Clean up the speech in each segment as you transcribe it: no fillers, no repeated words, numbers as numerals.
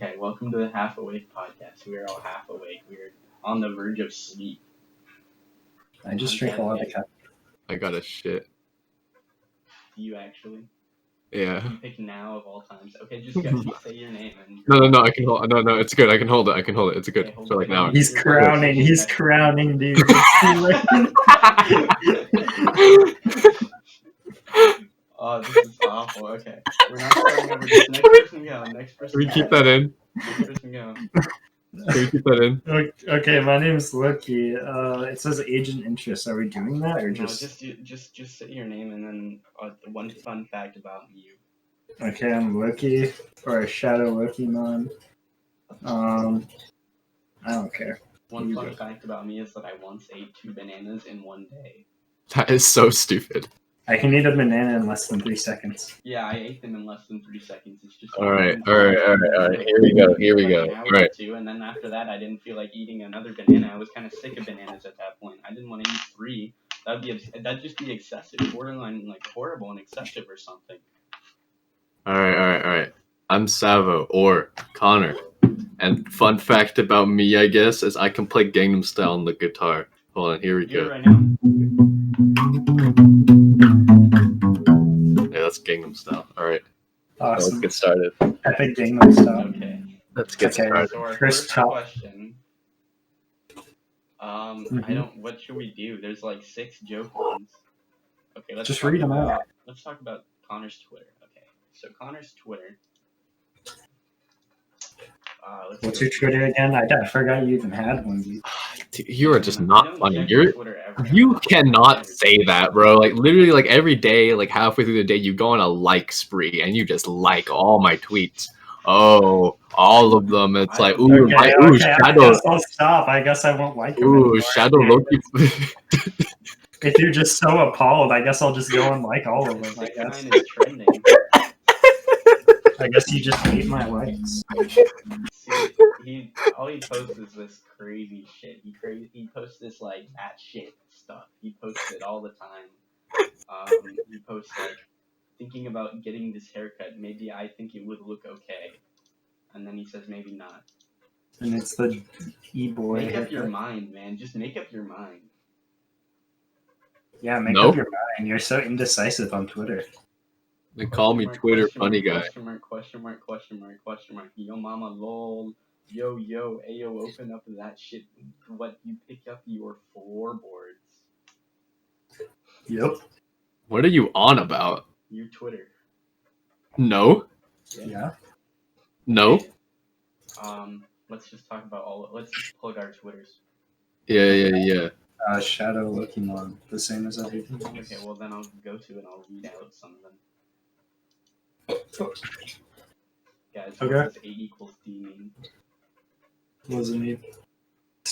Okay, welcome to the Half Awake podcast. We are all half awake. We're on the verge of sleep. I just drink a lot of coffee. I got a shit. Do you actually? Yeah. You pick now of all times. Okay, just say your name. And No, I can hold. No, it's good. I can hold it. It's good. Okay, hold So like it. now. He's crowning. He's crowning, dude. Oh, this is awful. Okay, we're not starting over. Just next person go. Next person. Can we keep that in? Next person go. Can we keep that in? Okay, my name's Loki. It says agent interest. Are we doing that or No, just? just say your name and then one fun fact about you. Okay, I'm Loki or Shadow Loki man. I don't care. One fun fact about me is that I once ate 2 bananas in one day. That is so stupid. I can eat a banana in less than 3 seconds. Yeah, I ate them in less than 3 seconds. It's just All right. Here we go. An hour or two, and then after that, I didn't feel like eating another banana. I was kind of sick of bananas at that point. I didn't want to eat 3. That'd just be excessive, borderline like horrible and excessive or something. All right. I'm Savo or Connor, and fun fact about me, I guess, is I can play Gangnam Style on the guitar. Hold on, here we go. Right now. Yeah, that's Gangnam Style. All right. Awesome. Let's get started. Epic Gangnam Style. Okay. Let's get started. So our First question. I don't. What should we do? There's like 6 joke ones. Okay, let's just read them out. Let's talk about Connor's Twitter. Okay, so Connor's Twitter. What's your Twitter again? I forgot you even had one. Dude. You are just not funny. You cannot say that, bro. Like literally, like every day, like halfway through the day, you go on a like spree and you just like all my tweets. Oh, all of them. It's like, ooh, Shadow. I'll stop. I guess I won't like them. Ooh, Shadow Loki. If you're just so appalled, I guess I'll just go and like all of them. I guess. Is trending. I guess you just hate my likes. See, all he posts is this crazy shit. He posts this like that shit stuff. He posts it all the time. He posts like thinking about getting this haircut. Maybe I think it would look okay, and then he says maybe not. And it's the e-boy. Make up your mind, man. Just make up your mind. Yeah, make up your mind. You're so indecisive on Twitter. They call me Twitter funny guy. Question mark. Yo mama lol. Yo, ayo, open up that shit. What, you pick up your floorboards? Yep. What are you on about? Your Twitter. No. Yeah. No. Let's just talk about let's just plug our Twitters. Yeah. Shadow looking on the same as everything. Okay, well then I'll go to and I'll read out some of them. Guys, what does 8 equals D mean? What does it mean?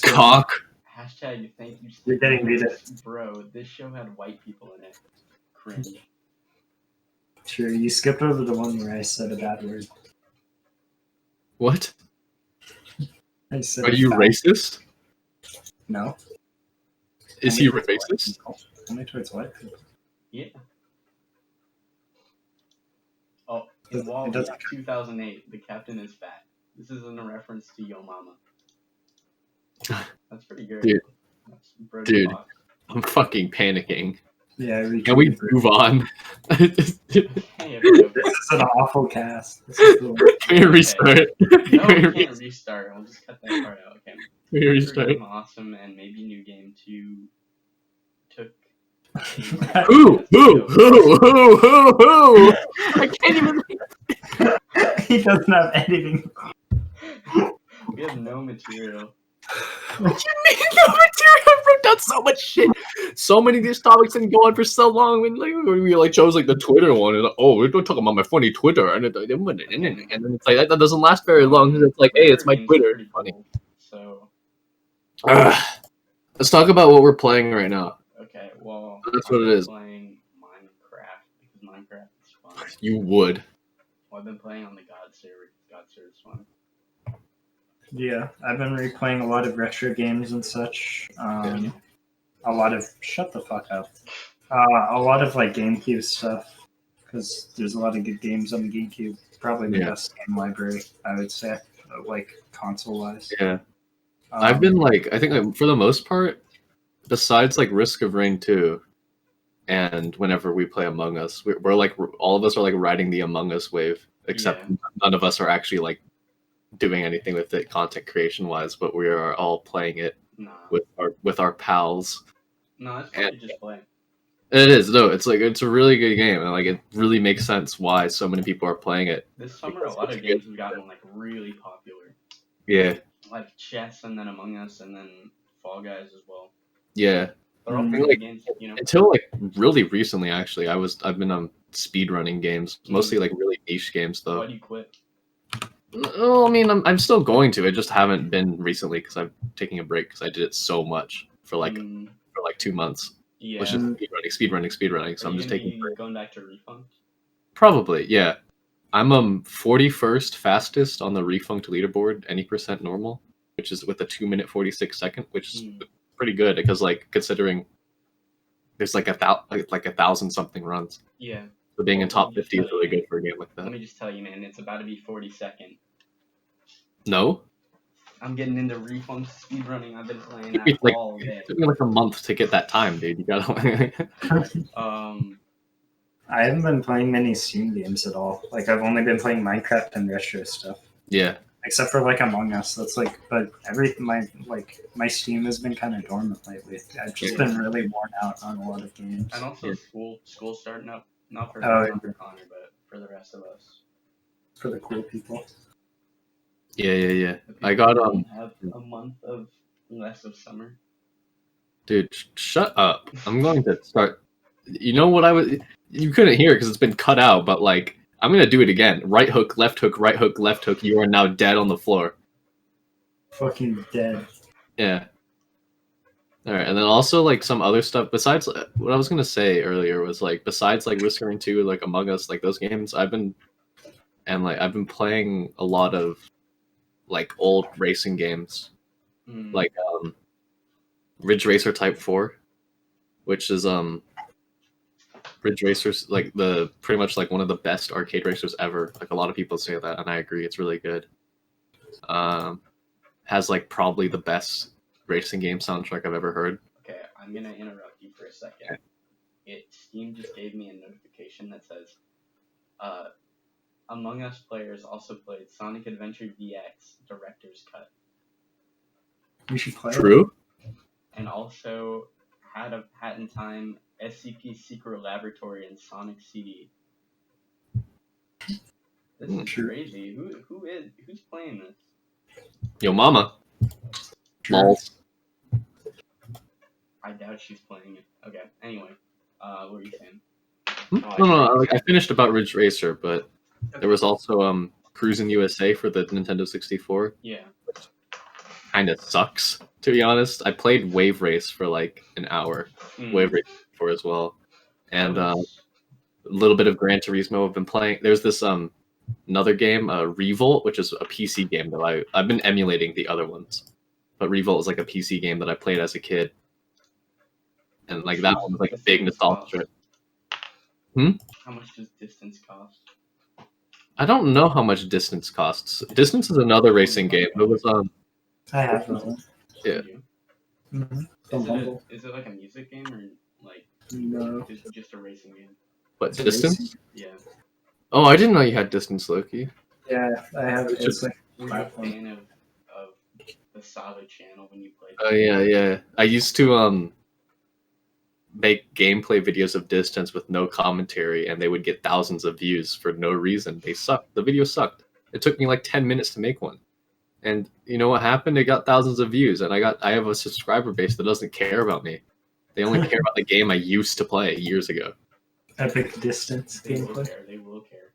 Cock. Hashtag thank you. You're getting muted. Bro, this show had white people in it. Cringe. Sure, you skipped over the one where I said a bad word. What? I said are you racist? No. Is he racist? Only towards white people. Yeah. Oh, in Wall 2008, the captain is fat. This isn't a reference to Yo Mama. That's pretty good. Dude, I'm fucking panicking. Yeah, can we move on? This is an awful cast. Can we restart? No, we can't restart. I'll just cut that part out. Okay. Can we restart? Awesome, and maybe New Game 2 took. Who? I can't even. He doesn't have anything. We have no material. What do you mean no material? I've done so much shit. So many of these topics didn't go on for so long. When we chose like the Twitter one, and we're talking about my funny Twitter, and then it's like that doesn't last very long. It's like, hey, it's my Twitter. Funny. So. Let's talk about what we're playing right now. Okay, well, that's what it is. Playing Minecraft because Minecraft is fun. You would. Well, I've been playing on the God server. God server is fun. Yeah, I've been replaying a lot of retro games and such. A lot of shut the fuck up. A lot of like GameCube stuff because there's a lot of good games on the GameCube. Probably the best game library, I would say. like console wise. Yeah. I've been like, I think for the most part, besides like Risk of Rain 2, and whenever we play Among Us, we're like, all of us are like riding the Among Us wave, except none of us are actually like doing anything with it content creation wise, but we are all playing it with our pals. No, it's fun to just play. It is, no, it's like, it's a really good game, and like it really makes sense why so many people are playing it. This summer, a lot of games have gotten like really popular. Yeah. Like chess, and then Among Us, and then Fall Guys as well. Yeah. They're all pretty good games, you know. Until like really recently, actually, I've been on speedrunning games, mostly like really niche games though. Why do you quit? Well, I mean, I'm still going to. I just haven't been recently because I'm taking a break because I did it so much for like 2 months. Yeah. Which is speedrunning. So I'm just taking a break. Going back to Refunct? Probably, yeah. I'm 41st fastest on the Refunct leaderboard, any percent normal, which is with a 2-minute 46-second, which is pretty good because like considering there's like 1,000 something runs. Yeah. So being in top 50 is really good for a game like that. Let me just tell you, man, it's about to be 42nd. No? I'm getting into Refunct speedrunning. I've been playing that all day. It took me like a month to get that time, dude. You gotta. I haven't been playing many Steam games at all. Like I've only been playing Minecraft and retro stuff. Yeah. Except for like Among Us. That's like, but my Steam has been kind of dormant lately. I've just been really worn out on a lot of games. And also school's starting up. Not for Connor, but for the rest of us. For the cool people. Yeah. I got have a month of less of summer. Dude, shut up! I'm going to start. You know what I was? You couldn't hear it because it's been cut out. But like, I'm gonna do it again. Right hook, left hook, right hook, left hook. You are now dead on the floor. Fucking dead. Yeah. All right, and then also like some other stuff besides what I was gonna say earlier was like besides like Risk of Rain 2, like Among Us, like those games I've been playing a lot of like old racing games, like Ridge Racer Type 4, which is Ridge Racer's like the pretty much like one of the best arcade racers ever. Like a lot of people say that, and I agree. It's really good. Has like probably the best racing game soundtrack I've ever heard. Okay, I'm gonna interrupt you for a second. Steam just gave me a notification that says, Among Us players also played Sonic Adventure VX Director's Cut. You should play True. And also had a Hat in Time, SCP Secret Laboratory, and Sonic CD. This is crazy. Who's playing this? Yo, mama. Malls. I doubt she's playing it. Okay. Anyway, what were you saying? No. Like I finished about Ridge Racer, but there was also Cruisin' USA for the Nintendo 64. Yeah. Kind of sucks, to be honest. I played Wave Race for like an hour. Wave Race 4 as well, and a little bit of Gran Turismo. I've been playing. There's this another game, Revolt, which is a PC game that I've been emulating the other ones, but Revolt is like a PC game that I played as a kid, and like that one was like a big nostalgia trip. How much does Distance cost? I don't know how much Distance costs. Distance is another racing game. It was I have one. Yeah. Is it like a music game or like just a racing game? What, Distance? Yeah. Oh, I didn't know you had Distance, Loki. Yeah, I have. It's like were you a fan of the Savo channel when you played? Oh yeah. I used to make gameplay videos of Distance with no commentary, and they would get thousands of views for no reason. They sucked. The video sucked. It took me like 10 minutes to make one. And you know what happened? It got thousands of views, and I have a subscriber base that doesn't care about me. They only care about the game I used to play years ago. Epic Distance gameplay. They will care.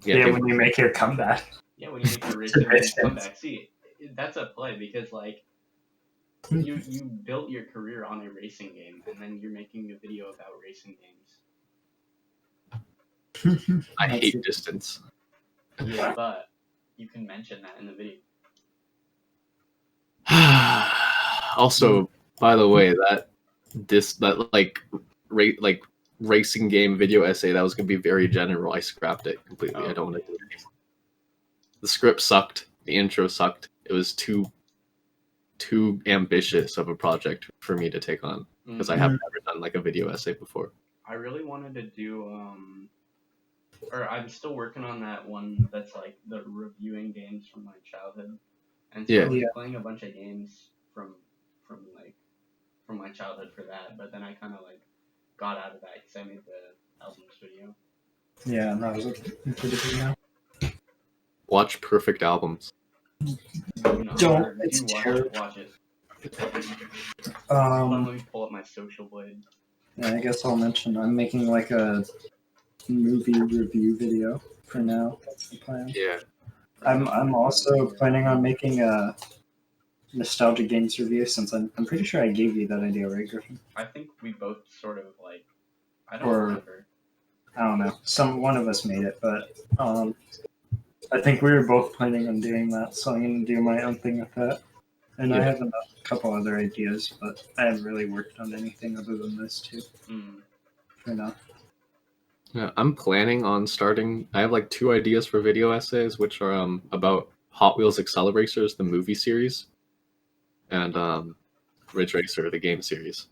Yeah, when you make your comeback. Yeah, when you make your racing comeback. See, that's a play because like you built your career on a racing game, and then you're making a video about racing games. I hate Distance. Yeah, but you can mention that in the video. Also, by the way, that racing game video essay that was gonna be very general. I scrapped it completely. I don't want to do it anymore. The script sucked. the intro sucked. It was too ambitious of a project for me to take on because I have never done like a video essay before. I really wanted to do or I'm still working on that one that's like the reviewing games from my childhood. And so I was playing a bunch of games from my childhood for that, but then I kind of like got out of that because I made the albums video. Yeah, that was a pretty good now. Watch Perfect Albums. Don't. It's terrible. Watch it. Let me pull up my social blade. Yeah, I guess I'll mention I'm making like a movie review video for now. That's the plan. Yeah. I'm also planning on making a nostalgia games review since I'm pretty sure I gave you that idea, right, Griffin? I think we both sort of like. I don't remember. I don't know. One of us made it, but I think we were both planning on doing that, so I'm gonna do my own thing with that. And I have a couple other ideas, but I haven't really worked on anything other than this too. For now. Yeah, I'm planning on starting. I have like 2 ideas for video essays, which are about Hot Wheels Acceleracers, the movie series, and Ridge Racer, the game series.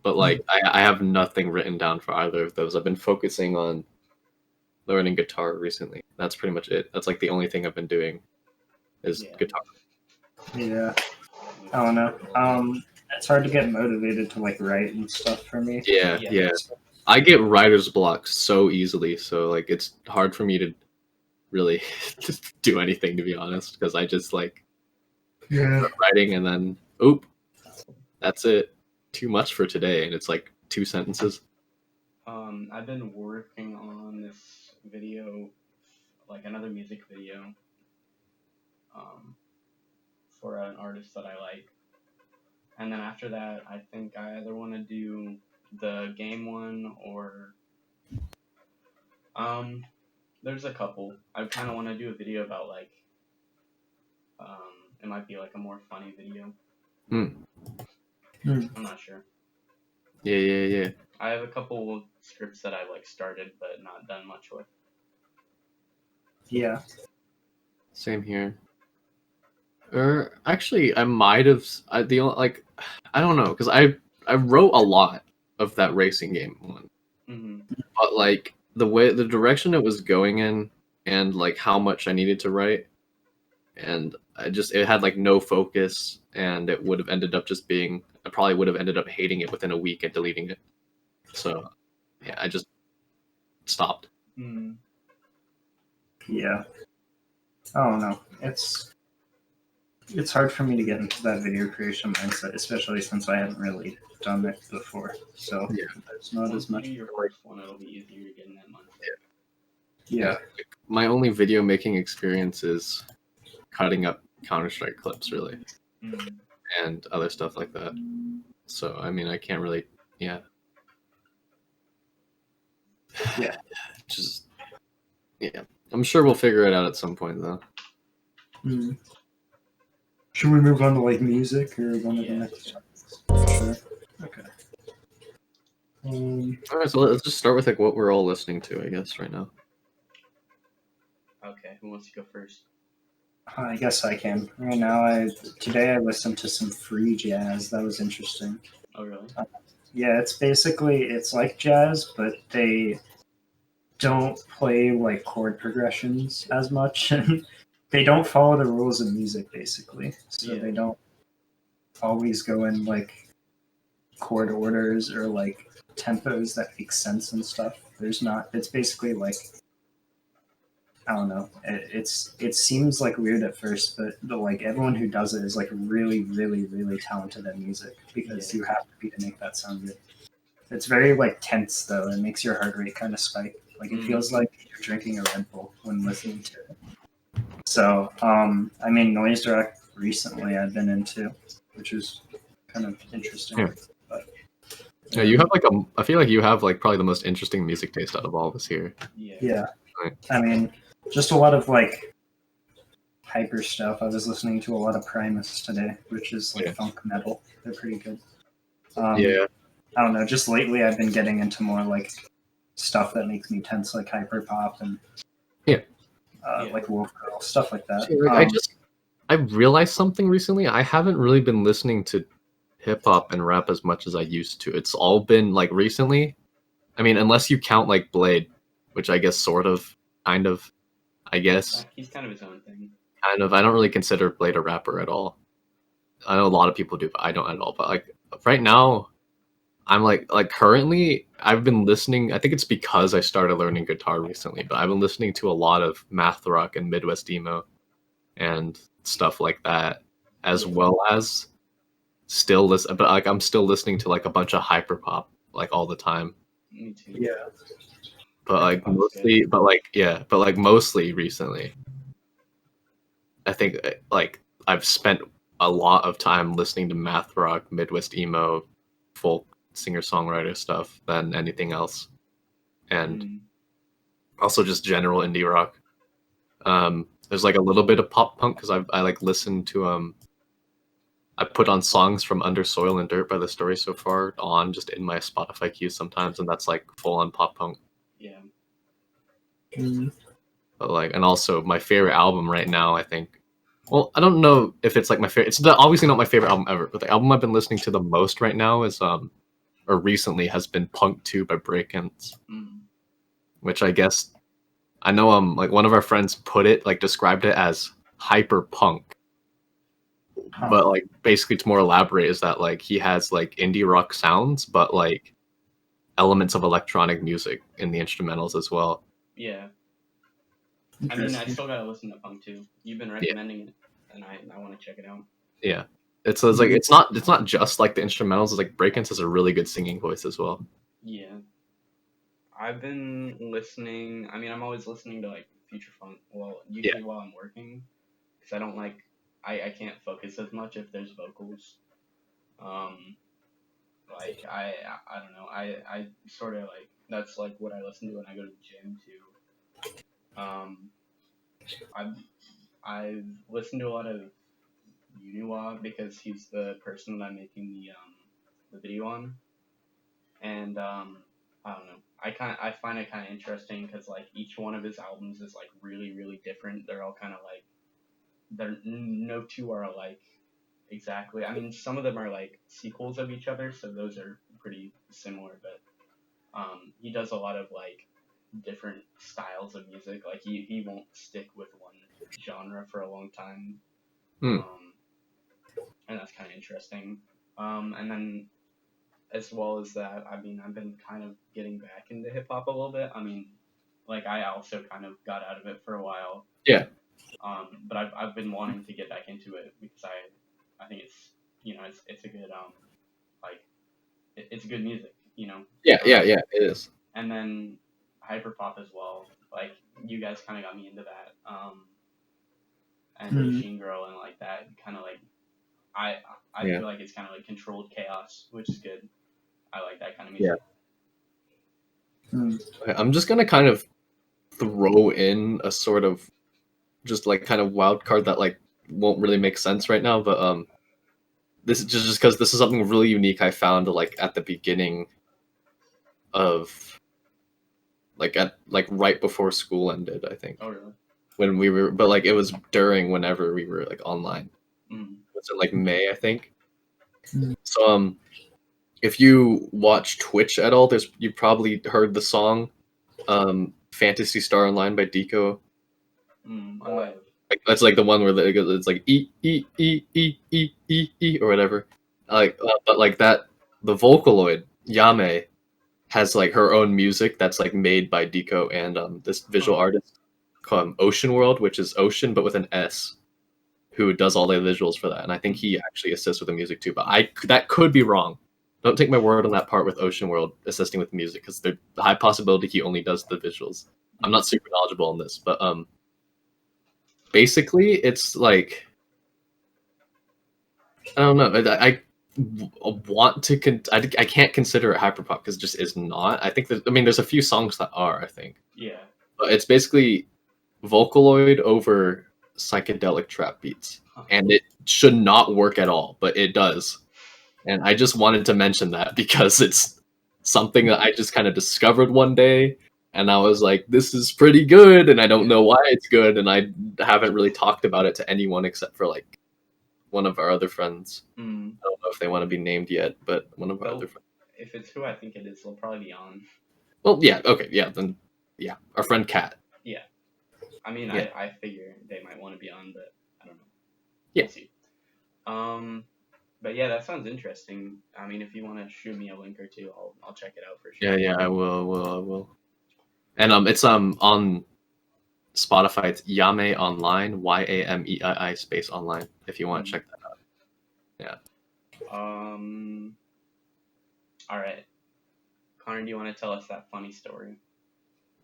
But like, I have nothing written down for either of those. I've been focusing on learning guitar recently. That's pretty much it. That's like the only thing I've been doing is guitar. Yeah, I don't know. It's hard to get motivated to like write and stuff for me. Yeah. I get writer's block so easily, so like it's hard for me to really just do anything, to be honest, because I just like writing and then that's it. Too much for today, and it's like 2 sentences. I've been working on this video, like another music video, for an artist that I like. And then after that, I think I either want to do the game one or there's a couple. I kind of want to do a video about like it might be like a more funny video. I'm not sure. Yeah. I have a couple scripts that I like started but not done much with. Yeah. Same here. Or actually, I might have. I don't know, because I wrote a lot of that racing game one, but like the direction it was going in, and like how much I needed to write, and it had like no focus, and it would have ended up just being. I probably would have ended up hating it within a week and deleting it. So, yeah, I just stopped. Yeah. I don't know. It's hard for me to get into that video creation mindset, especially since I haven't really done it before. So there's not as much. Your first one, it'll be easier to get in that mindset. Yeah. Like, my only video making experience is cutting up Counter-Strike clips, really, and other stuff like that. So I mean, I can't really, I'm sure we'll figure it out at some point, though. Should we move on to like music or one of the next topics? Sure. Okay. All right, so let's just start with like what we're all listening to, I guess, right now. Okay, who wants to go first? I guess I can. Right now, today I listened to some free jazz. That was interesting. Oh, really? Yeah, it's like jazz, but they don't play like chord progressions as much. They don't follow the rules of music, basically. So they don't always go in like chord orders or like tempos that make sense and stuff. It's basically like, I don't know. It seems like weird at first, but like everyone who does it is like really, really, really talented at music because you have to be to make that sound good. It's very like tense though. It makes your heart rate kind of spike. Like it feels like you're drinking a Red Bull when listening to it. So, I mean, noise rock recently I've been into, which is kind of interesting. Yeah. But, you have I feel like you have like probably the most interesting music taste out of all of us here. Yeah. Right. I mean, just a lot of like hyper stuff. I was listening to a lot of Primus today, which is like funk metal. They're pretty good. I don't know. Just lately, I've been getting into more like stuff that makes me tense, like hyper pop and Yeah. like Wolf Girl, stuff like that. See, like, I realized something recently. I haven't really been listening to hip hop and rap as much as I used to. It's all been like recently. I mean, unless you count like Blade, which I guess sort of, kind of, I guess, He's kind of his own thing. kind of. I don't really consider Blade a rapper at all. I know a lot of people do, but I don't at all. But like right now, I'm like currently, I've been listening. I think it's because I started learning guitar recently, but I've been listening to a lot of math rock and Midwest emo and stuff like that, as Yeah. well as still listen. But like I'm still listening to like a bunch of hyperpop like all the time. Me too. Yeah. But like Hyperpop's mostly, good. but like mostly recently, I think like I've spent a lot of time listening to math rock, Midwest emo, folk singer songwriter stuff than anything else, and Mm. also just general indie rock. There's like a little bit of pop punk because I like listened to I put on songs from Under Soil and Dirt by The Story So Far on just in my Spotify queue sometimes, and that's like full on pop punk. Yeah. Mm. But like, and also my favorite album right now, I think. Well, I don't know if it's like my favorite. It's obviously not my favorite album ever, but the album I've been listening to the most right now is or recently has been Punk 2 by Breakins, Mm. which I guess I know like one of our friends described it as hyper punk. Huh. But like basically to more elaborate is that like he has like indie rock sounds, but like elements of electronic music in the instrumentals as well. Yeah. I mean, I still gotta listen to Punk too. You've been recommending it, and I want to check it out. Yeah. It's like it's not just like the instrumentals, it's like Breakins has a really good singing voice as well. Yeah. I've been listening. I mean, I'm always listening to like future funk. Well, usually while I'm working, because I don't like. I can't focus as much if there's vocals. Like I don't know. I sort of like that's like what I listen to when I go to the gym too. I've listened to a lot of Uniwa because he's the person that I'm making the video on, and I don't know. I find it kind of interesting because like each one of his albums is like really different. They're all kind of like no two are alike exactly. I mean, some of them are like sequels of each other, so those are pretty similar. But he does a lot of like different styles of music. Like he won't stick with one genre for a long time. Hmm. And that's kind of interesting. And then as well as that, I mean, I've been kind of getting back into hip hop a little bit. I mean, like I also kind of got out of it for a while. Yeah. But I've been wanting to get back into it because I think it's it's a good like it's good music, you know. Yeah, it is. And then hyperpop as well. Like you guys kind of got me into that. And Machine Girl and like that kind of like I feel like it's kind of like controlled chaos, which is good. I like that kind of music. Okay, I'm just gonna kind of throw in a sort of just like kind of wild card that like won't really make sense right now, but this is just because this is something really unique I found like at the beginning of like at like right before school ended, I think. Oh really? When we were, but like it was during whenever we were like online. Mm. Was it like May, I think? Mm. So if you watch Twitch at all, you probably heard the song Fantasy Star Online by Deco. I might have. Like, that's like the one where it's like e or whatever. Like, but like that, the Vocaloid Yame has like her own music that's like made by Deco and this visual artist called Ocean World, which is ocean but with an S, who does all the visuals for that. And I think he actually assists with the music too. But that could be wrong. Don't take my word on that part with Ocean World assisting with music, because the high possibility he only does the visuals. I'm not super knowledgeable on this, but basically it's like I don't know. I want to I can't consider it hyperpop because it just is not. I think there's a few songs that are, I think. Yeah. But it's basically Vocaloid over psychedelic trap beats, and it should not work at all, but it does. And I just wanted to mention that because it's something that I just kind of discovered one day, and I was like, this is pretty good, and I don't know why it's good, and I haven't really talked about it to anyone except for like one of our other friends. I don't know if they want to be named yet, but one of our other friends. If it's who I think it is, they'll probably be on. Well, yeah, okay, yeah, then yeah, our friend Kat. Yeah, I mean, Yeah. I figure they might want to be on, but I don't know. Yeah. We'll see. But yeah, that sounds interesting. I mean, if you want to shoot me a link or two, I'll check it out for sure. Yeah, I will. And it's on Spotify. It's Yame Online, YAMEII space online. If you want to check that out. Yeah. All right, Connor, do you want to tell us that funny story?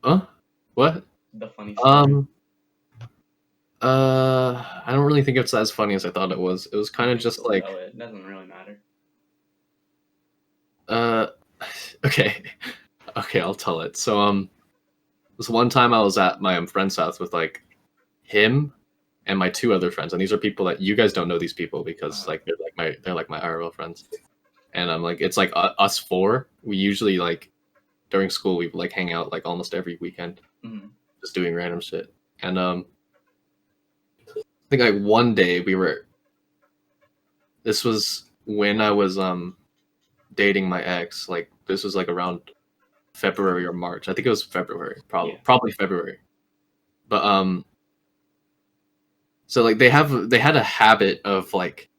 What? The funny story. I don't really think it's as funny as I thought it was. It was kind of just like. It doesn't really matter. Okay, I'll tell it. So this one time I was at my friend's house with like him and my two other friends, and these are people that you guys don't know these people because like they're like my IRL friends, and I'm like it's like us four. We usually like during school we like hang out like almost every weekend, just doing random shit, and I think like one day this was when I was dating my ex. Like this was like around February or March. I think it was February, probably February. But so like they had a habit of like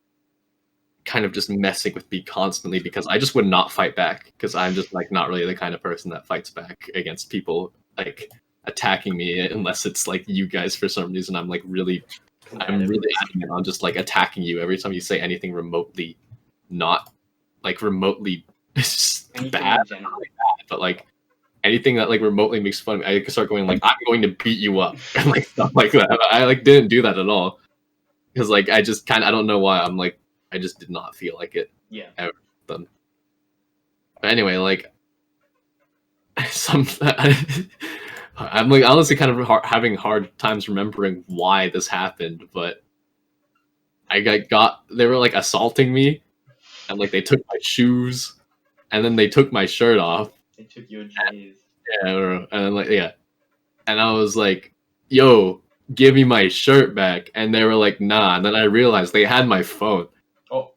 kind of just messing with me constantly because I just would not fight back because I'm just like not really the kind of person that fights back against people like attacking me unless it's like you guys for some reason. I'm really adamant on just like attacking you every time you say anything remotely not like remotely bad, but like anything that like remotely makes fun of me, I could start going like I'm going to beat you up and like stuff like that. I like didn't do that at all because like I just kind of I don't know why I'm like I just did not feel like it. Yeah. Ever. But anyway, like I'm like honestly kind of having hard times remembering why this happened, but I they were like assaulting me, and like they took my shoes, and then they took my shirt off. They took your J's. Yeah, and like and I was like, "Yo, give me my shirt back," and they were like, "Nah." And then I realized they had my phone. Oh.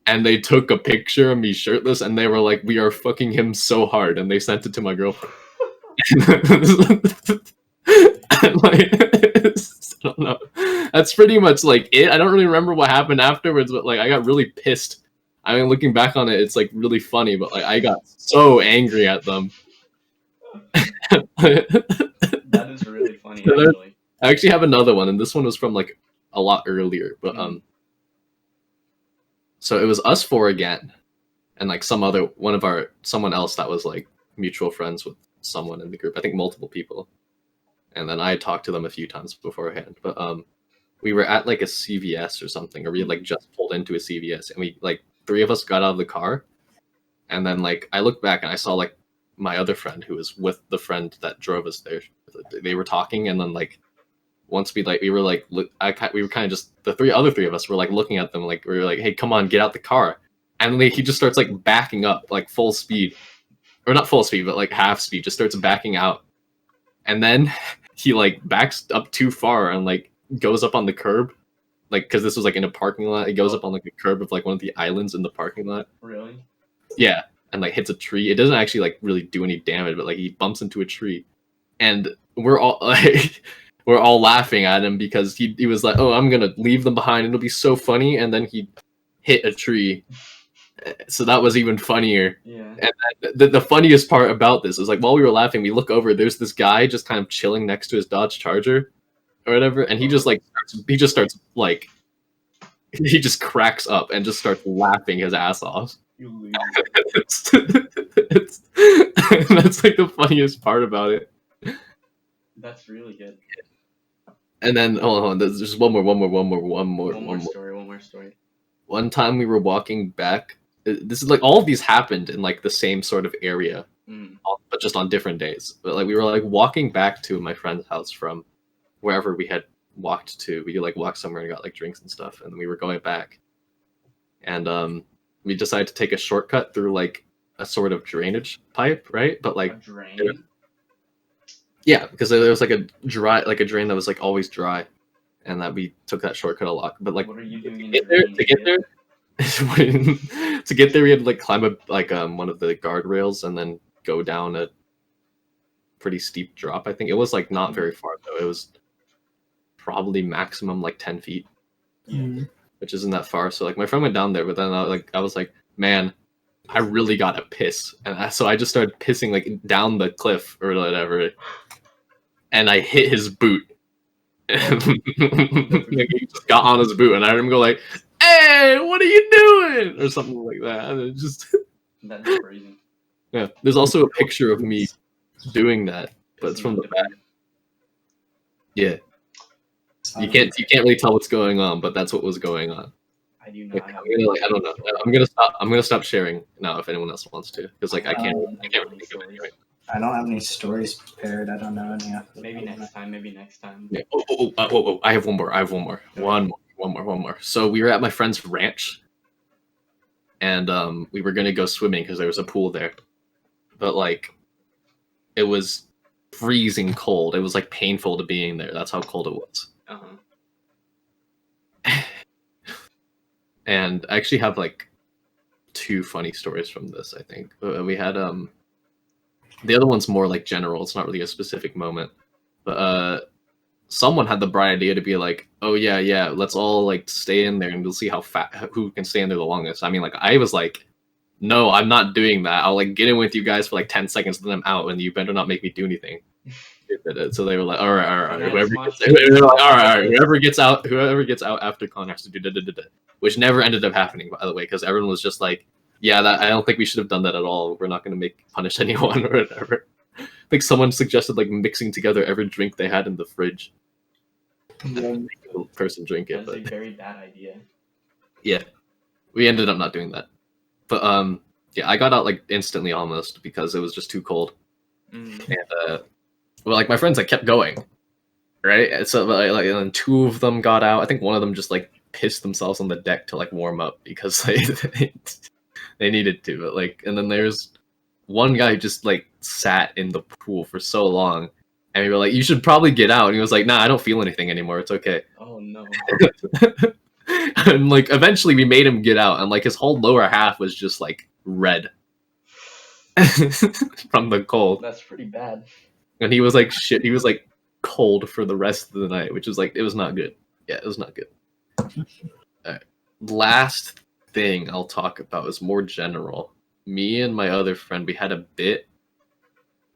And they took a picture of me shirtless, and they were like, "We are fucking him so hard," and they sent it to my girlfriend. And like, I don't know. That's pretty much like it. I don't really remember what happened afterwards, but like I got really pissed. I mean, looking back on it, it's like really funny, but like I got so angry at them. That is really funny, actually. I actually have another one, and this one was from like a lot earlier, but so it was us four again, and like someone else that was like mutual friends with someone in the group. I think multiple people. And then I talked to them a few times beforehand. But we were at like a CVS or something, or we had like just pulled into a CVS, and we like three of us got out of the car, and then like I looked back and I saw like my other friend who was with the friend that drove us there. They were talking, and then like once we were kind of just the other three of us were like looking at them like we were like, hey, come on, get out the car, and then he just starts like backing up like full speed, or not full speed but like half speed, just starts backing out, and then he like backs up too far and like goes up on the curb, like because this was like in a parking lot. He goes up on like the curb of like one of the islands in the parking lot. Really? Yeah, and like hits a tree. It doesn't actually like really do any damage, but like he bumps into a tree, and we're all like we're all laughing at him because he was like, oh, I'm gonna leave them behind, it'll be so funny, and then he hit a tree. So that was even funnier. Yeah. And the funniest part about this is like while we were laughing, we look over, there's this guy just kind of chilling next to his Dodge Charger or whatever, and he just starts like he just cracks up and just starts laughing his ass off. You lose. That's like the funniest part about it. That's really good. And then hold on, there's just one more story. One time we were walking back. This is like all of these happened in like the same sort of area, but just on different days. But like we were like walking back to my friend's house from wherever we had walked to. We like walked somewhere and got like drinks and stuff, and then we were going back, and we decided to take a shortcut through like a sort of drainage pipe, right? But like a drain? Yeah, because there was like a drain that was like always dry, and that we took that shortcut a lot. But like What are you doing in get the there, rain, to get idiot? there, to get there, we had to like climb up like one of the guardrails and then go down a pretty steep drop. I think it was like not very far though. It was probably maximum like 10 feet, Yeah. which isn't that far. So like my friend went down there, but then I was like, man, I really gotta piss, and so I just started pissing like down the cliff or whatever, and I hit his boot. Like, he just got on his boot, and I heard him go like, "Hey, what are you doing?" or something like that. And it just That's crazy. yeah. There's also a picture of me doing that, but it's Pissing from on the the back. boot. Yeah, you can't really tell what's going on, but that's what was going on. I do Like, not have. I don't know. I'm gonna stop sharing now if anyone else wants to, because like I can't really think of any right. I don't have any stories prepared. I don't know any. Maybe next time. Maybe next time. Yeah. Oh, I have one more. One more. So we were at my friend's ranch, and we were gonna go swimming because there was a pool there, but like it was freezing cold. It was like painful to be in there. That's how cold it was. And I actually have like 2 funny stories from this. I think we had the other one's more like general. It's not really a specific moment, but someone had the bright idea to be like, oh yeah, let's all like stay in there and we'll see who can stay in there the longest. I mean, like I was like, no, I'm not doing that. I'll like get in with you guys for like 10 seconds, then I'm out, and you better not make me do anything. So they were like, all right. Whoever gets out after Con has to do da. Which never ended up happening, by the way, because everyone was just like, yeah, I don't think we should have done that at all. We're not going to punish anyone or whatever. I think someone suggested like mixing together every drink they had in the fridge. Make the person drink it. That's a very bad idea. Yeah, we ended up not doing that. But yeah, I got out like instantly almost because it was just too cold. And well, like my friends, like kept going, right? And so like and then 2 of them got out. I think one of them just like pissed themselves on the deck to like warm up because they needed to. But like, and then there's one guy who just like sat in the pool for so long, and we were like, "You should probably get out." And he was like, "Nah, I don't feel anything anymore. It's okay." Oh no. And like eventually we made him get out, and like his whole lower half was just like red from the cold. That's pretty bad. And he was like shit. He was like cold for the rest of the night, which was like it was not good. Yeah, it was not good. All right. Last thing I'll talk about is more general. Me and my other friend, we had a bit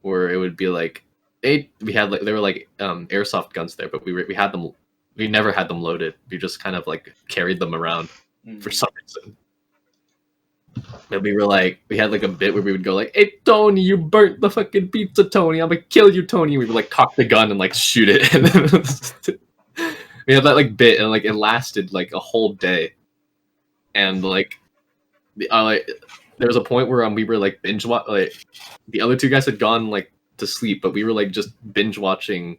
where it would be like we had like there were like airsoft guns there, but we had them. We never had them loaded. We just kind of like carried them around for some reason. And we had like a bit where we would go like, "Hey Tony, you burnt the fucking pizza, Tony. I'm gonna kill you, Tony." And we would like cock the gun and like shoot it. And then we had that like bit, and like it lasted like a whole day. And like, there was a point where we were like binge watch. Like the other 2 guys had gone like to sleep, but we were like just binge watching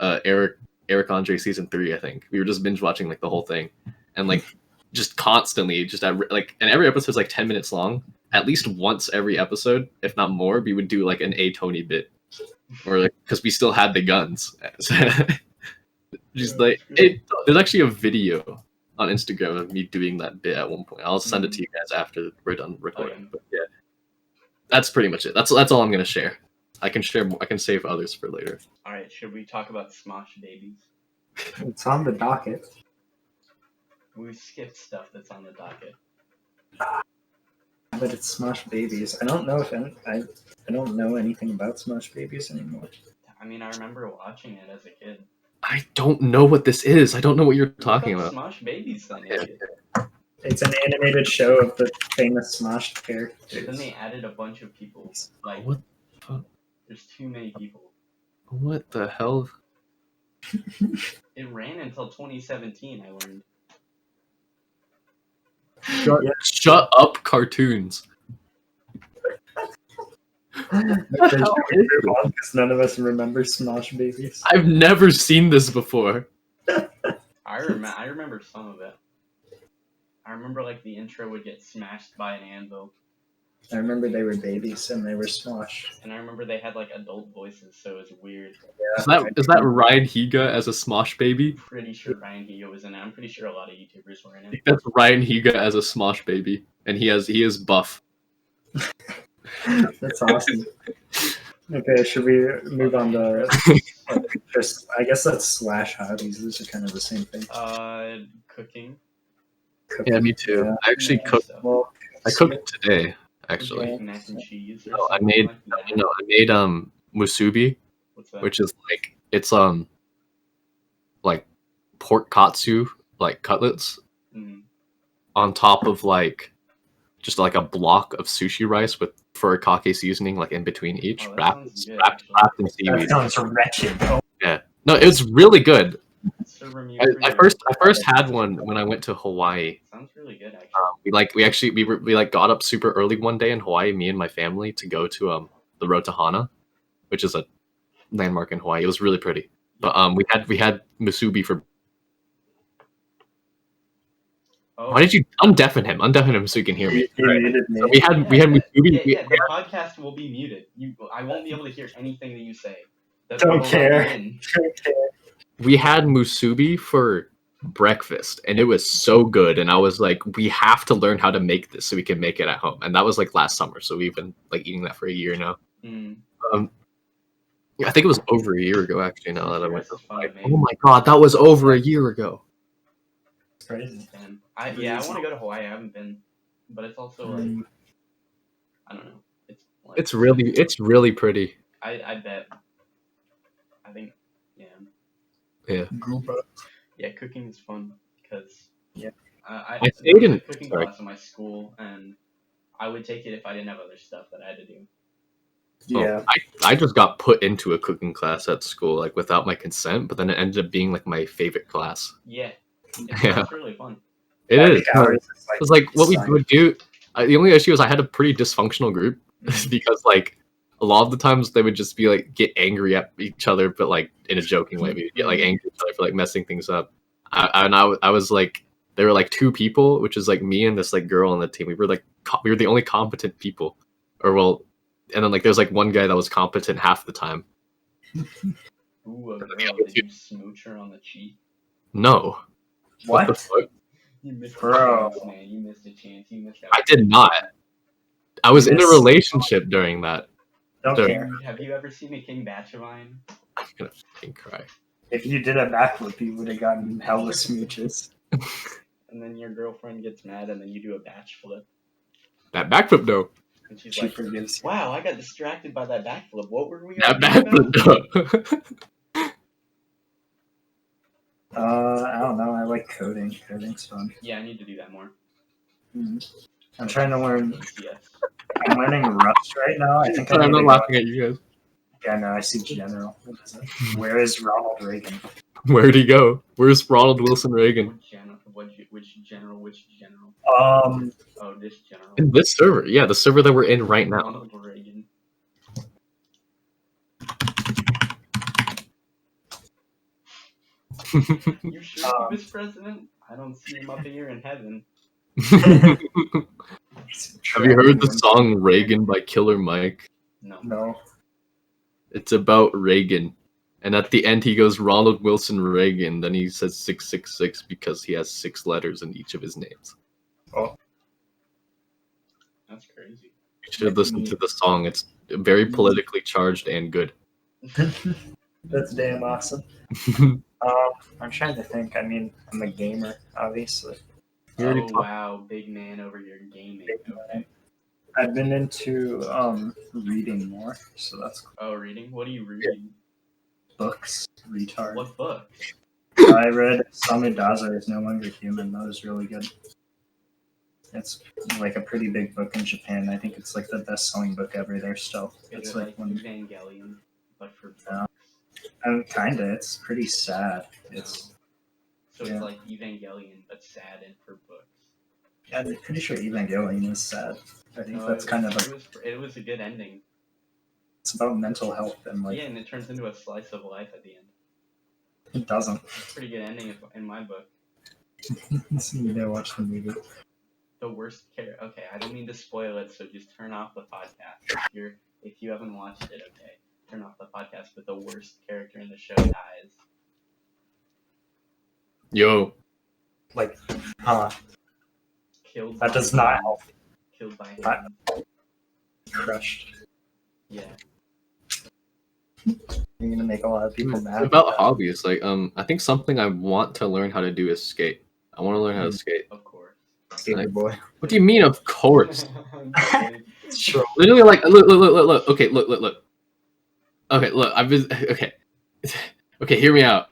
Eric Andre season 3. I think we were just binge watching like the whole thing, and like just constantly just like, and every episode's like 10 minutes long. At least once every episode, if not more, we would do like an A Tony bit, or like because we still had the guns. Just like there's actually a video on Instagram of me doing that bit at one point. I'll send it to you guys after we're done recording. But yeah, that's pretty much it. That's all I'm gonna share. I can share more. I can save others for later. All right, should we talk about Smosh Babies? It's on the docket. We skipped stuff that's on the docket. But it's Smosh Babies. I don't know if I don't know anything about Smosh Babies anymore. I mean, I remember watching it as a kid. I don't know what this is. I don't know what you're talking about. Smosh Babies, then. Idiot. It's an animated show of the famous Smosh characters. Then they added a bunch of people. Like, what? The fuck? There's too many people. What the hell? It ran until 2017. I learned. Shut up, cartoons. Because none of us remember Smosh Babies. I've never seen this before. I remember some of it. I remember like the intro would get smashed by an anvil. I remember they were babies and they were Smosh. And I remember they had like adult voices, so it was weird. Yeah, Is that Ryan Higa as a Smosh baby? I'm pretty sure Ryan Higa was in it. I'm pretty sure a lot of YouTubers were in I it. think that's Ryan Higa as a Smosh baby, and he is buff. That's awesome. Okay, should we move on to just? I guess that's slash hobbies. These are kind of the same thing. Cooking. Yeah, me too. Yeah. I actually cooked. Well, I cooked today. Actually, Like mac and cheese or no, I something made like that. no, I made musubi, What's that? which is like it's like pork katsu, like cutlets, on top of like just like a block of sushi rice with furikake seasoning like in between each, Oh, that wrapped sounds good, wrapped in that seaweed. sounds wretched. Oh, Yeah, no, it was really good. Server me I free. first had one when I went to Hawaii. Sounds really good, actually. We got up super early one day in Hawaii, me and my family, to go to the road to Hana, which is a landmark in Hawaii. It was really pretty. But we had musubi for. Oh. Why did you undeafen him? Undeafen him so you can hear me. You muted me. So we had musubi. Yeah, the podcast will be muted. I won't be able to hear anything that you say. Don't care. We had musubi for breakfast, and it was so good. And I was like, we have to learn how to make this so we can make it at home. And that was like last summer, so we've been like eating that for a year now. I think it was over a year ago, actually. Now that I went to Hawaii. Oh my god, that was over a year ago. Crazy. I want to go to Hawaii. I haven't been, but it's also like I don't know. It's really pretty. I bet. I think Yeah. Yeah, cooking is fun because I stayed in a cooking class in my school, and I would take it if I didn't have other stuff that I had to do. Yeah, I just got put into a cooking class at school like without my consent, but then it ended up being like my favorite class. Yeah, it's really fun. It is. It's like what we would do. The only issue is I had a pretty dysfunctional group because like a lot of the times they would just be like get angry at each other, but like in a joking way. We'd get like angry at each other for like messing things up. I was like, there were like two people, which is like me and this like girl on the team. We were the only competent people, and then like there's like one guy that was competent half the time. Ooh, a girl, did you smooch her on the cheek? No. What the fuck? You missed a chance, man. You missed a chance. You missed out. I did not. I was in a relationship during that. Have you ever seen a King Batchavine? I'm gonna fucking cry. If you did a backflip, you would have gotten hella smooches. And then your girlfriend gets mad, and then you do a batch flip. That backflip though. And she's like, forgives you. "Wow, I got distracted by that backflip. What were we?" That backflip though. I don't know. I like coding. Coding's fun. Yeah, I need to do that more. I'm trying to learn. Yes. I'm learning Rust right now. I think I'm not laughing at you guys. Yeah, no, I see General. Where is Ronald Reagan? Where'd he go? Where's Ronald Wilson Reagan? Which general? Oh, this general. In this server, yeah, the server that we're in right now. Ronald Reagan. You sure he was president? I don't see him up here in heaven. Have you heard the song Reagan by Killer Mike? No. It's about Reagan. And at the end he goes Ronald Wilson Reagan, then he says 666 because he has 6 letters in each of his names. Oh. That's crazy. You should listen to the song. It's very politically charged and good. That's damn awesome. I'm trying to think. I mean, I'm a gamer, obviously. Oh wow, big man over here gaming. Okay. I've been into reading more, so that's cool. Oh, reading? What are you reading? Books. Retard. What book? I read Samudaza is No Longer Human. That was really good. It's like a pretty big book in Japan. I think it's like the best-selling book ever there still. It's like Evangelion, but for books. Kinda. It's pretty sad. It's like Evangelion, but sad and for books. Yeah, I'm pretty sure Evangelion is sad. I think that's kind of it was a good ending. It's about mental health and like. Yeah, and it turns into a slice of life at the end. It doesn't. It's a pretty good ending in my book. So you gotta watch the movie. the worst character. Okay, I don't mean to spoil it, so just turn off the podcast. If you haven't watched it, okay, turn off the podcast. But the worst character in the show dies. Yo, Like, Killed. that by does not him. help. Killed by I- him. Crushed. Yeah. You're gonna make a lot of people mad. about hobbies, like I think something I want to learn how to do is skate. I want to learn how to skate. Of course. Skater boy. What do you mean? Of course. I'm kidding. Sure. Literally, like, look. Okay, look. Okay, look. I've been okay. Okay, hear me out.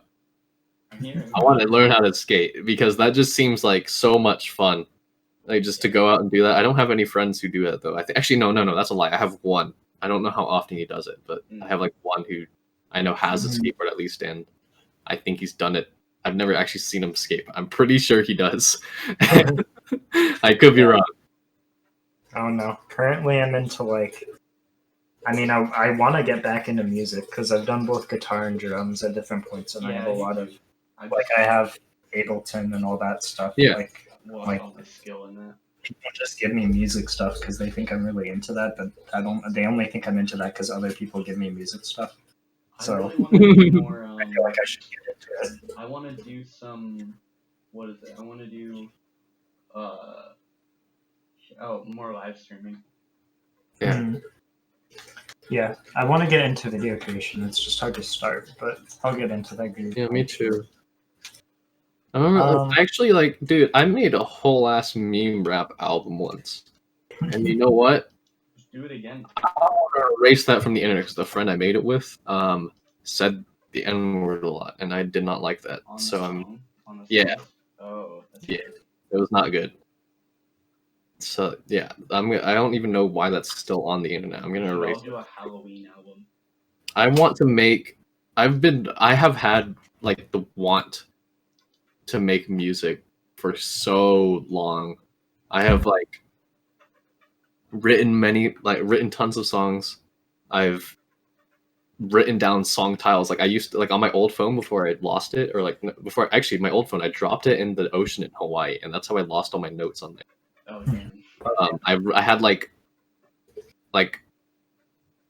I'm hearing. I want to learn how to skate because that just seems like so much fun. Like just to go out and do that. I don't have any friends who do that though. I think actually no, that's a lie. I have one. I don't know how often he does it, but I have like one who I know has a skateboard at least, and I think he's done it. I've never actually seen him skate. But I'm pretty sure he does. I could be wrong. I don't know. Currently, I'm into like. I mean, I want to get back into music because I've done both guitar and drums at different points, and I have a lot of like I have Ableton and all that stuff. Yeah. Like all my skill in that. People just give me music stuff because they think I'm really into that, but I don't. They only think I'm into that because other people give me music stuff. So I really want to do more. I feel like I should get into it. I want to do some. What is it? I want to do. More live streaming. Yeah. Mm. Yeah, I want to get into video creation. It's just hard to start, but I'll get into that group. Yeah, me too. I remember actually, like, dude, I made a whole ass meme rap album once, and you know what? Just do it again. I want to erase that from the internet because the friend I made it with said the N word a lot, and I did not like that. On the So song? yeah. Oh. That's Yeah. weird. It was not good. So yeah, I don't even know why that's still on the internet. I'm gonna Dude, erase I'll do a Halloween album. I want to make. I have had like the want to make music for so long. I have like written tons of songs. I've written down song titles. Like I used to, like on my old phone before I lost it, or like before actually my old phone, I dropped it in the ocean in Hawaii, and that's how I lost all my notes on there. Oh damn. I had like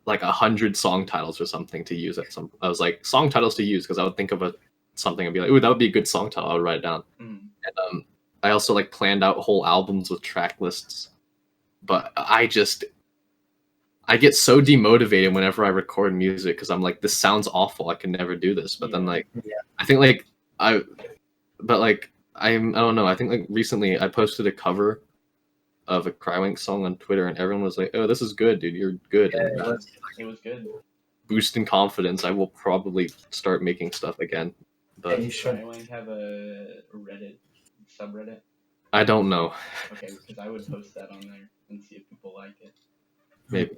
100 song titles or something to use at some. I was like song titles to use because I would think of something and be like, "Ooh, that would be a good song title." I would write it down. Mm. And I also like planned out whole albums with track lists, but I get so demotivated whenever I record music because I'm like, this sounds awful. I can never do this. But then like, I think like I don't know. I think like recently I posted a cover of a Crywink song on Twitter, and everyone was like, "Oh, this is good, dude. You're good." Yeah, and It was good. boosting confidence. I will probably start making stuff again, but Yeah, you should. I want to have a Reddit subreddit. I don't know. Okay, because I would post that on there and see if people like it. Maybe.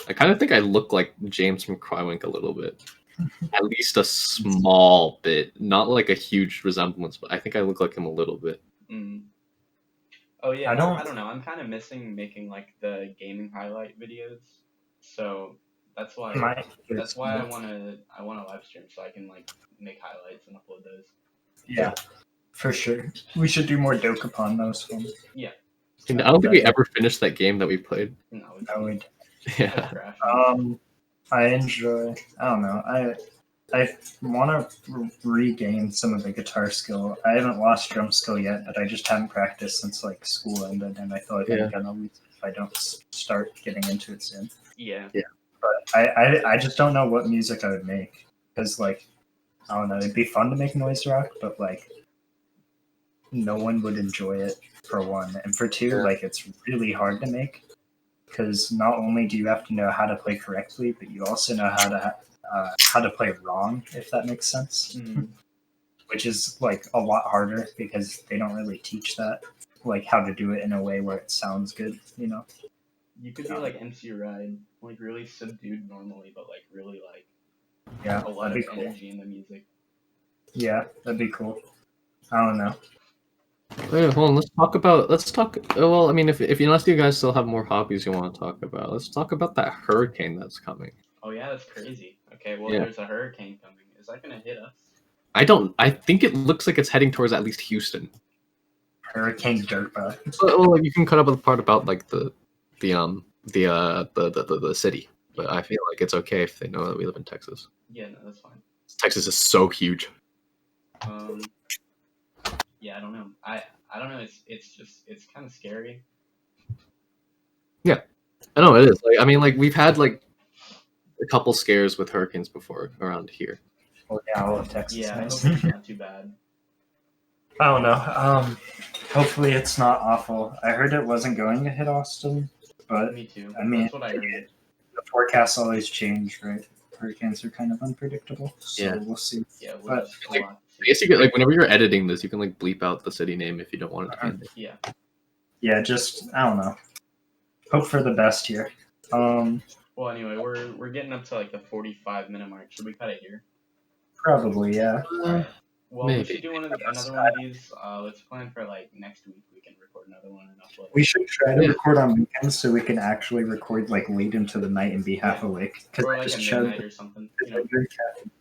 I kind of think I look like James from Crywink a little bit. At least a small bit. Not like a huge resemblance, but I think I look like him a little bit. Mm. Oh yeah, I I don't- don't know. I'm kind of missing making like the gaming highlight videos, so that's why I want to live stream so I can like make highlights and upload those. Yeah, for sure. We should do more Dokapon those ones. I don't think we ever finished that game that we played. No, it's That would. Yeah. trash. I enjoy. I don't know. I want to regain some of the guitar skill. I haven't lost drum skill yet, but I just haven't practiced since like school ended, and I feel like I'm gonna lose if I don't start getting into it soon. Yeah. But I just don't know what music I would make because like I don't know. It'd be fun to make noise rock, but like no one would enjoy it for one, and for two, like it's really hard to make because not only do you have to know how to play correctly, but you also know how to play wrong, if that makes sense. Mm. Which is like a lot harder because they don't really teach that, like how to do it in a way where it sounds good, you know. You could be like MC Ride, like really subdued normally, but like really like Yeah, a lot that'd of be cool. energy in the music. Yeah, that'd be cool. I don't know. Wait, hold on. Let's talk. Well, I mean, if unless you guys still have more hobbies you want to talk about, let's talk about that hurricane that's coming. Oh yeah, that's crazy. Okay, well Yeah. there's a hurricane coming. Is that gonna hit us? I think it looks like it's heading towards at least Houston. Hurricane Dirtbag. Well, like you can cut up the part about like the city, but I feel like it's okay if they know that we live in Texas. Yeah, no, that's fine. Texas is so huge. Yeah, I don't know. I don't know. It's kind of scary. I know it is. Like I mean, like we've had like a couple scares with hurricanes before around here. Well, yeah, all of Texas. Yeah, I Nice. hope it's not too bad. I don't know. Hopefully it's not awful. I heard it wasn't going to hit Austin, but Me too. I mean, That's what I heard. the forecasts always change, right? Hurricanes are kind of unpredictable, so Yeah. we'll see. Yeah, But, we'll I guess you could like whenever you're editing this, you can like bleep out the city name if you don't want it to be in there. Yeah. Yeah, just I don't know. Hope for the best here. Well, anyway, we're getting up to like the 45-minute mark. Should we cut it here? Probably, yeah. Alright. Well, Maybe. we should do another one of these. Let's plan for like next week. We can record another one and upload it. We should try to Yeah. record on weekends so we can actually record like late into the night and be half awake. Because Or I like just at chugged. midnight or something. You know?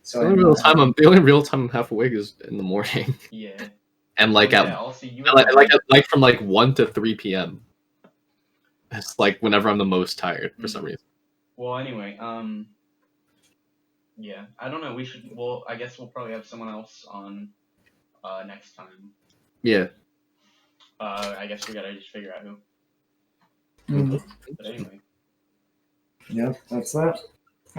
So The only real time I'm half awake is in the morning, Yeah. and like yeah, at I'll see you. like from like 1 to 3 p.m. It's like whenever I'm the most tired for some reason. Well, anyway, yeah, I don't know. We should. Well, I guess we'll probably have someone else on next time. Yeah. I guess we gotta just figure out who. Mhm. But anyway. Yeah, that's that.